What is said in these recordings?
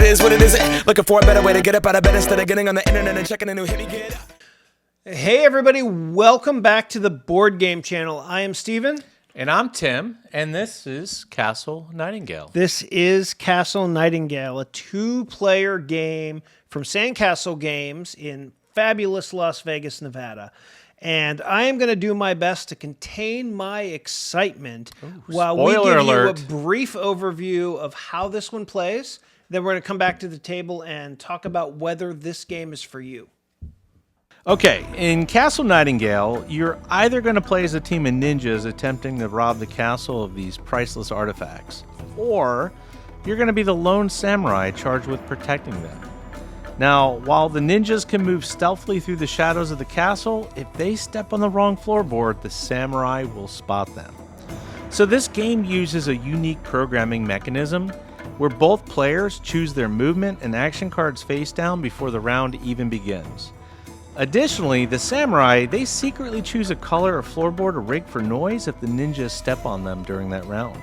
is what it isn't. Looking for a better way to get up out of bed instead of getting on the internet and checking a new hit. Get up. Hey everybody, welcome back to the Board Game Channel. I am Steven. And I'm Tim, and this is Castle Nightingale. This is Castle Nightingale, a two-player game from Sandcastle Games in fabulous Las Vegas, Nevada. And I am going to do my best to contain my excitement while we give you a brief overview of how this one plays. Then we're going to come back to the table and talk about whether this game is for you. Okay, in Castle Nightingale, you're either going to play as a team of ninjas attempting to rob the castle of these priceless artifacts, or you're going to be the lone samurai charged with protecting them. Now, while the ninjas can move stealthily through the shadows of the castle, if they step on the wrong floorboard, the samurai will spot them. So this game uses a unique programming mechanism where both players choose their movement and action cards face down before the round even begins. Additionally, the samurai, they secretly choose a color or floorboard or rig for noise if the ninjas step on them during that round.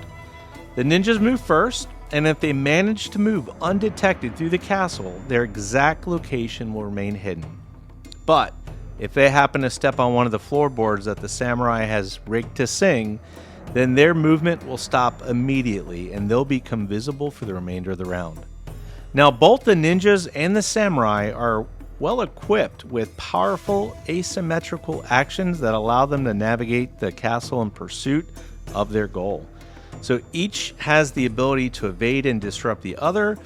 The ninjas move first, and if they manage to move undetected through the castle, their exact location will remain hidden. But if they happen to step on one of the floorboards that the samurai has rigged to sing, then their movement will stop immediately and they'll become visible for the remainder of the round. Now, both the ninjas and the samurai are well equipped with powerful asymmetrical actions that allow them to navigate the castle in pursuit of their goal. So each has the ability to evade and disrupt the other,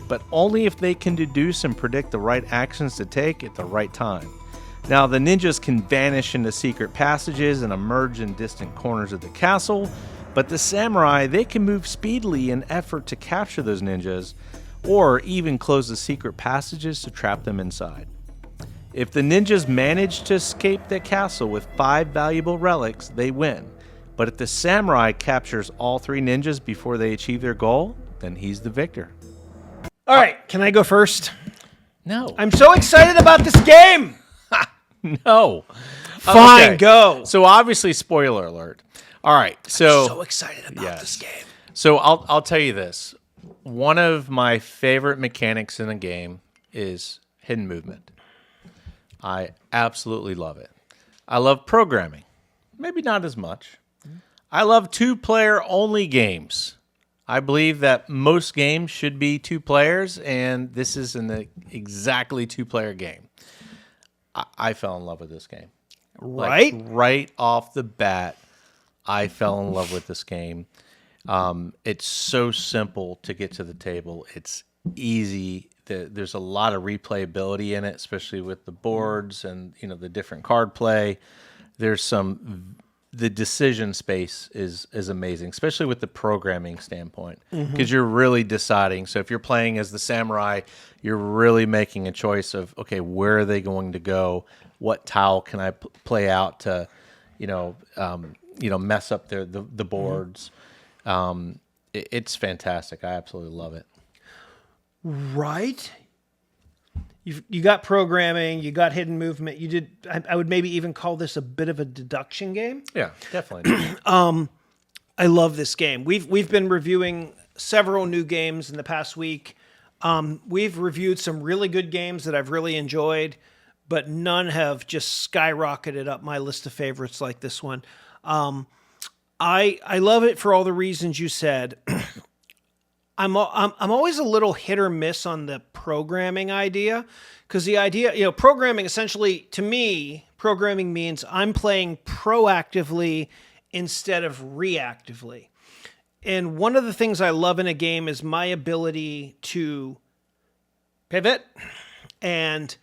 but only if they can deduce and predict the right actions to take at the right time. Now, the ninjas can vanish into secret passages and emerge in distant corners of the castle, but the samurai, they can move speedily in effort to capture those ninjas, or even close the secret passages to trap them inside. If the ninjas manage to escape the castle with 5 valuable relics, they win. But if the samurai captures all 3 ninjas before they achieve their goal, then he's the victor. All right, can I go first? No. I'm so excited about this game! No. Fine, Okay. go. So obviously, spoiler alert. All right, I'm so excited about this game. So I'll tell you this. One of my favorite mechanics in a game is hidden movement. I absolutely love it. I love programming. Maybe not as much. I love 2-player only games. I believe that most games should be 2 players, and this is an exactly 2-player game. I fell in love with this game. Right? Like, right off the bat, I fell in love with this game. It's so simple to get to the table. It's easy. There's a lot of replayability in it, especially with the boards and the different card play. There's the decision space is amazing, especially with the programming standpoint, because you're really deciding. So if you're playing as the samurai, you're really making a choice of, okay, where are they going to go? What tile can I play out to, mess up the boards? It's fantastic. I absolutely love it. Right? You got programming, you got hidden movement. You did. I would maybe even call this a bit of a deduction game. Yeah, definitely. I love this game. We've been reviewing several new games in the past week. We've reviewed some really good games that I've really enjoyed, but none have just skyrocketed up my list of favorites like this one. I love it for all the reasons you said. I'm always a little hit or miss on the programming idea, because the idea, programming essentially, to me, programming means I'm playing proactively instead of reactively. And one of the things I love in a game is my ability to pivot, and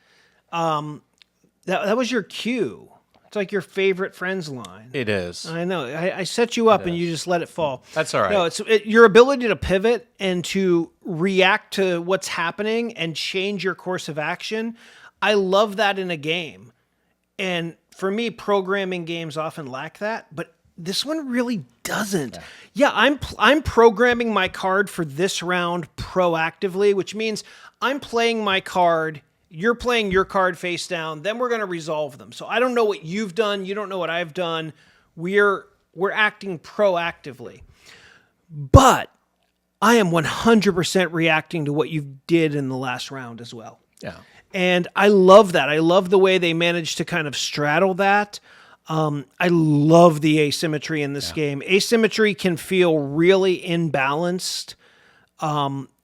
that was your cue. It's like your favorite Friends line. It is. I know. I set you up and you just let it fall. That's all right. No, it's your ability to pivot and to react to what's happening and change your course of action. I love that in a game. And for me, programming games often lack that, but this one really doesn't. Yeah, I'm programming my card for this round proactively, which means I'm playing my card. You're playing your card face down, then we're going to resolve them. So I don't know what you've done. You don't know what I've done. 'We're acting proactively. But I am 100% reacting to what you did in the last round as well. Yeah. And I love that. I love the way they managed to kind of straddle that. I love the asymmetry in this game. Asymmetry can feel really imbalanced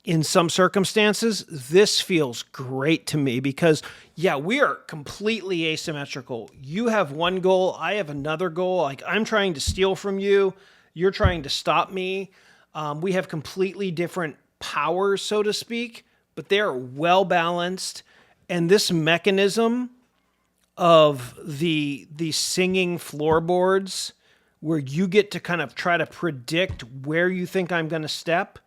in some circumstances. This feels great to me because, we are completely asymmetrical. You have one goal. I have another goal. Like, I'm trying to steal from you. You're trying to stop me. We have completely different powers, so to speak, but they're well balanced. And this mechanism of the singing floorboards where you get to kind of try to predict where you think I'm going to step,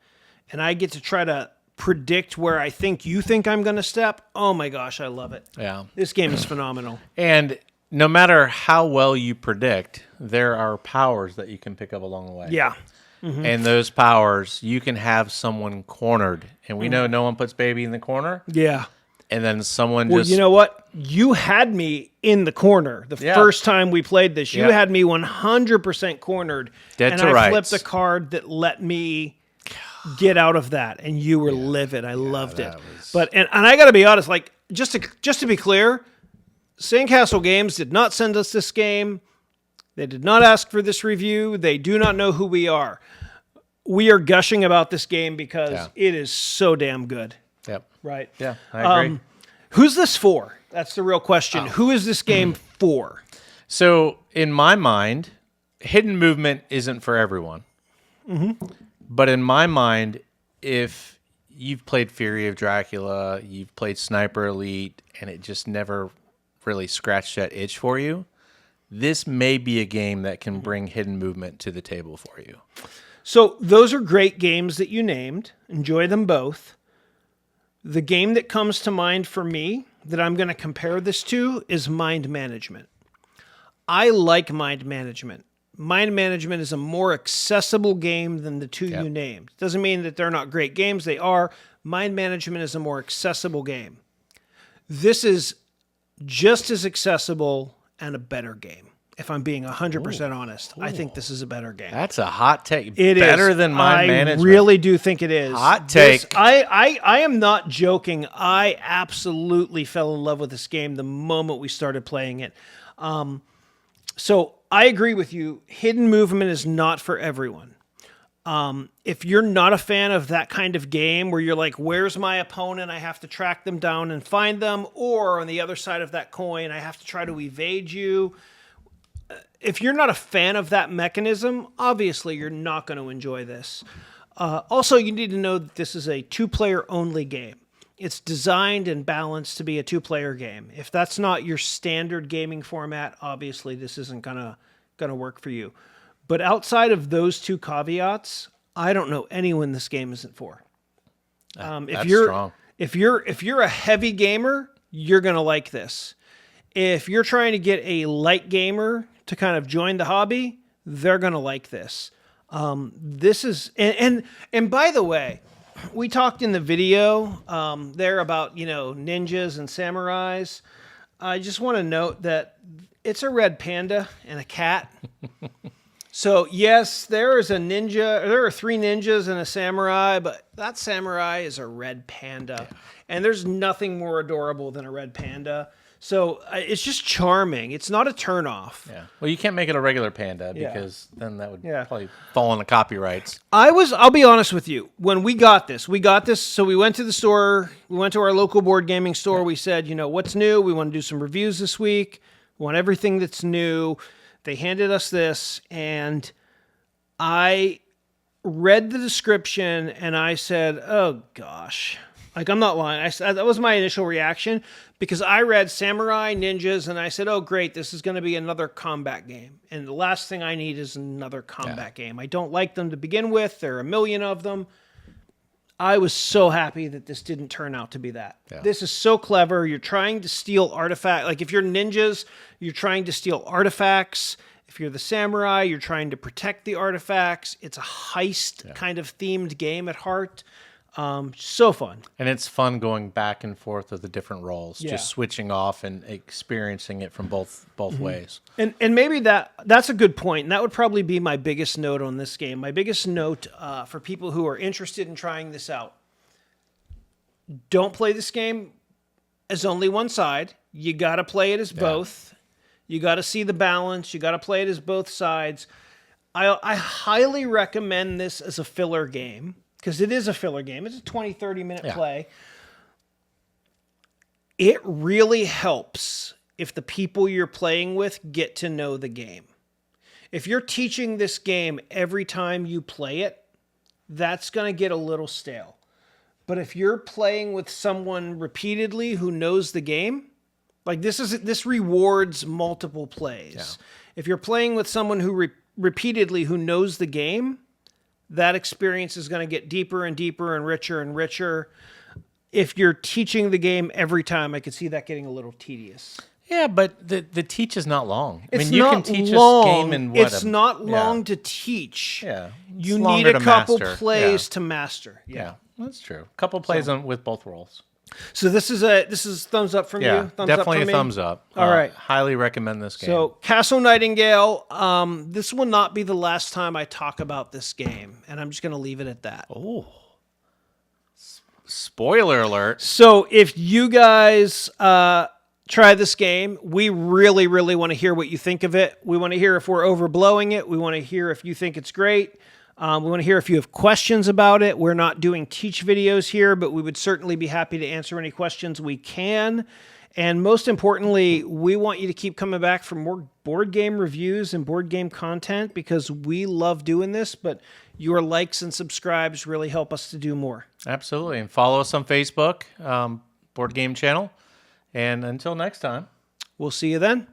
and I get to try to predict where I think you think I'm going to step. Oh my gosh, I love it. Yeah. This game is phenomenal. And no matter how well you predict, there are powers that you can pick up along the way. Yeah. And those powers, you can have someone cornered. And we know no one puts baby in the corner. Yeah. And then someone Well, just... you know what? You had me in the corner the first time we played this. You had me 100% cornered. Dead and to I rights. flipped a card that let me get out of that. And you were livid. I loved it. But and I got to be honest, like, just to be clear, Sandcastle Games did not send us this game. They did not ask for this review. They do not know who we are. We are gushing about this game because it is so damn good. Yep. Right. Yeah, I agree. Who's this for? That's the real question. Who is this game for? So, in my mind, hidden movement isn't for everyone. But in my mind, if you've played Fury of Dracula, you've played Sniper Elite, and it just never really scratched that itch for you, this may be a game that can bring hidden movement to the table for you. So those are great games that you named. Enjoy them both. The game that comes to mind for me that I'm going to compare this to is Mind Management. I like Mind Management. Mind Management is a more accessible game than the two you named. Doesn't mean that they're not great games. They are. Mind Management is a more accessible game. This is just as accessible and a better game. If I'm being 100% honest, I think this is a better game. That's a hot take. It better is. than Mind Management. I really do think it is. Hot take. I am not joking. I absolutely fell in love with this game the moment we started playing it. So I agree with you. Hidden movement is not for everyone. If you're not a fan of that kind of game where you're like, where's my opponent? I have to track them down and find them. Or on the other side of that coin, I have to try to evade you. If you're not a fan of that mechanism, obviously you're not going to enjoy this. Also, you need to know that this is a two-player only game. It's designed and balanced to be a two-player game. If that's not your standard gaming format, obviously this isn't gonna work for you. But outside of those two caveats, I don't know anyone this game isn't for. That's strong. If you're a heavy gamer, you're gonna like this. If you're trying to get a light gamer to kind of join the hobby, they're gonna like this. This is and by the way, we talked in the video there about ninjas and samurais. I just want to note that it's a red panda and a cat. So yes, there is a ninja. There are 3 ninjas and a samurai, but that samurai is a red panda, and there's nothing more adorable than a red panda. So it's just charming. It's not a turnoff. Yeah. Well, you can't make it a regular panda because then that would Yeah. probably fall on the copyrights. I'll be honest with you. When we got this, so we went to the store, we went to our local board gaming store. We said, what's new? We want to do some reviews this week. We want everything that's new. They handed us this, and I read the description, and I said, oh, gosh. Like, I'm not lying. That was my initial reaction because I read Samurai Ninjas, and I said, oh, great, this is going to be another combat game. And the last thing I need is another combat game. I don't like them to begin with. There are a million of them. I was so happy that this didn't turn out to be that. Yeah. This is so clever. You're trying to steal artifacts. Like, if you're ninjas, you're trying to steal artifacts. If you're the samurai, you're trying to protect the artifacts. It's a heist kind of themed game at heart. So fun. And it's fun going back and forth with the different roles, Yeah. just switching off and experiencing it from both ways. And maybe that's a good point. And that would probably be my biggest note on this game. My biggest note for people who are interested in trying this out. Don't play this game as only one side. You got to play it as both. You got to see the balance. You got to play it as both sides. I highly recommend this as a filler game because it is a filler game. It's a 20, 30-minute play. It really helps if the people you're playing with get to know the game. If you're teaching this game every time you play it, that's going to get a little stale. But if you're playing with someone repeatedly who knows the game, like this rewards multiple plays. Yeah. If you're playing with someone who repeatedly who knows the game, that experience is going to get deeper and deeper and richer. If you're teaching the game every time, I could see that getting a little tedious. Yeah, but the teach is not long. I It's mean, you not can teach long. this game in what? It's not long to teach. Yeah, You it's need longer a to couple master. plays to master. Yeah, that's true. A couple plays with both roles. So this is thumbs up from Yeah, you. Thumbs definitely up a from me? thumbs up. All right. Highly recommend this game. So Castle Nightingale. This will not be the last time I talk about this game, and I'm just going to leave it at that. oh, spoiler alert. So if you guys try this game, we really, really want to hear what you think of it. We want to hear if we're overblowing it. We want to hear if you think it's great. We want to hear if you have questions about it. We're not doing teach videos here, but we would certainly be happy to answer any questions we can. And most importantly, we want you to keep coming back for more board game reviews and board game content because we love doing this, but your likes and subscribes really help us to do more. Absolutely. And follow us on Facebook, Board Game Channel. And until next time. We'll see you then.